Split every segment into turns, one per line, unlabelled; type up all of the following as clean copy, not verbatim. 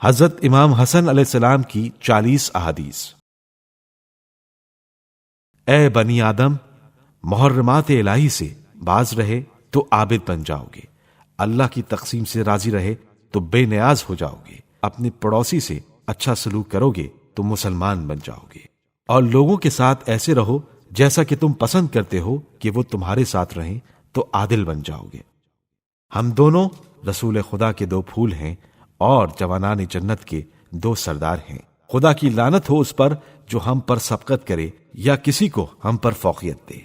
حضرت امام حسن علیہ السلام کی 40 احادیث۔ اے بنی آدم، محرمات الہی سے باز رہے تو عابد بن جاؤ گے، اللہ کی تقسیم سے راضی رہے تو بے نیاز ہو جاؤ گے، اپنے پڑوسی سے اچھا سلوک کرو گے تو مسلمان بن جاؤ گے، اور لوگوں کے ساتھ ایسے رہو جیسا کہ تم پسند کرتے ہو کہ وہ تمہارے ساتھ رہیں تو عادل بن جاؤ گے۔ ہم دونوں رسول خدا کے 2 پھول ہیں اور جوانان جنت کے 2 سردار ہیں۔ خدا کی لعنت ہو اس پر جو ہم پر سبقت کرے یا کسی کو ہم پر فوقیت دے۔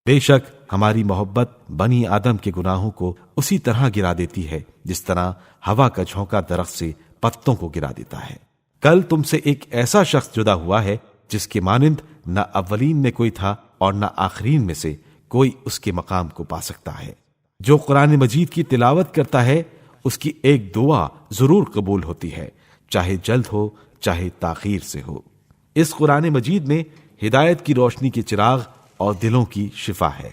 بے شک ہماری محبت بنی آدم کے گناہوں کو اسی طرح گرا دیتی ہے جس طرح ہوا کا جھونکا درخت سے پتوں کو گرا دیتا ہے۔ کل تم سے ایک ایسا شخص جدا ہوا ہے جس کے مانند نہ اولین میں کوئی تھا اور نہ آخرین میں سے کوئی اس کے مقام کو پا سکتا ہے۔ جو قرآن مجید کی تلاوت کرتا ہے اس کی ایک دعا ضرور قبول ہوتی ہے، چاہے جلد ہو چاہے تاخیر سے ہو۔ اس قرآن مجید میں ہدایت کی روشنی کے چراغ اور دلوں کی شفا ہے۔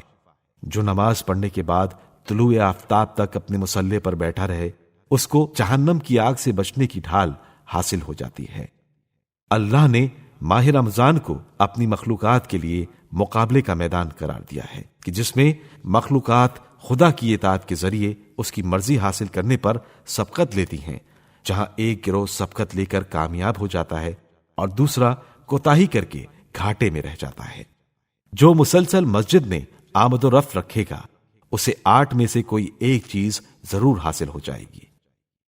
جو نماز پڑھنے کے بعد طلوع آفتاب تک اپنے مصلے پر بیٹھا رہے اس کو جہنم کی آگ سے بچنے کی ڈھال حاصل ہو جاتی ہے۔ اللہ نے ماہ رمضان کو اپنی مخلوقات کے لیے مقابلے کا میدان قرار دیا ہے کہ جس میں مخلوقات خدا کی اطاعت کے ذریعے اس کی مرضی حاصل کرنے پر سبقت لیتی ہیں، جہاں ایک گروہ سبقت لے کر کامیاب ہو جاتا ہے اور دوسرا کوتاہی کر کے گھاٹے میں رہ جاتا ہے۔ جو مسلسل مسجد میں آمد و رفت رکھے گا اسے 8 میں سے کوئی ایک چیز ضرور حاصل ہو جائے گی۔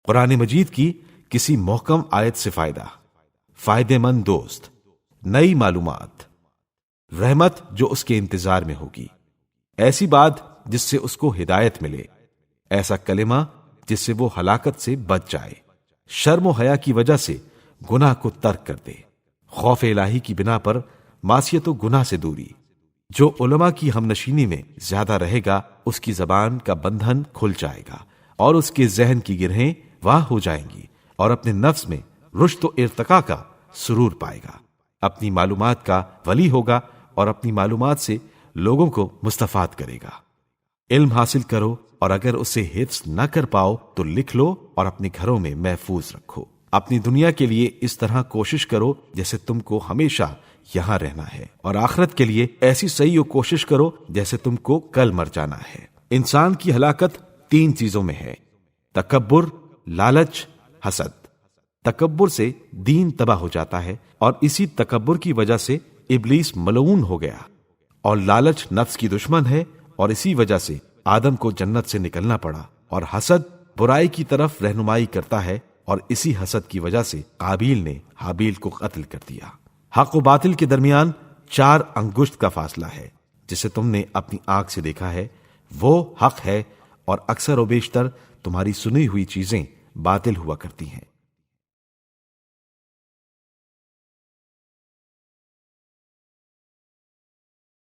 قرآن مجید کی کسی محکم آیت سے فائدہ مند دوست، نئی معلومات، رحمت جو اس کے انتظار میں ہوگی، ایسی بات جس سے اس کو ہدایت ملے، ایسا کلمہ جس سے وہ ہلاکت سے بچ جائے، شرم و حیا کی وجہ سے گناہ کو ترک کر دے، خوف الہی کی بنا پر معصیت و گناہ سے دوری۔ جو علماء کی ہم نشینی میں زیادہ رہے گا اس کی زبان کا بندھن کھل جائے گا اور اس کے ذہن کی گرہیں واہ ہو جائیں گی اور اپنے نفس میں رشد و ارتقاء کا سرور پائے گا، اپنی معلومات کا ولی ہوگا اور اپنی معلومات سے لوگوں کو مستفاد کرے گا۔ علم حاصل کرو اور اگر اسے حفظ نہ کر پاؤ تو لکھ لو اور اپنے گھروں میں محفوظ رکھو۔ اپنی دنیا کے لیے اس طرح کوشش کرو جیسے تم کو ہمیشہ یہاں رہنا ہے، اور آخرت کے لیے ایسی صحیح و کوشش کرو جیسے تم کو کل مر جانا ہے۔ انسان کی ہلاکت 3 چیزوں میں ہے: تکبر، لالچ، حسد۔ تکبر سے دین تباہ ہو جاتا ہے اور اسی تکبر کی وجہ سے ابلیس ملعون ہو گیا، اور لالچ نفس کی دشمن ہے اور اسی وجہ سے آدم کو جنت سے نکلنا پڑا، اور حسد برائی کی طرف رہنمائی کرتا ہے اور اسی حسد کی وجہ سے قابیل نے حابیل کو قتل کر دیا۔ حق و باطل کے درمیان 4 انگشت کا فاصلہ ہے، جسے تم نے اپنی آنکھ سے دیکھا ہے، وہ حق ہے، اور اکثر و بیشتر تمہاری سنی ہوئی چیزیں باطل ہوا کرتی ہیں۔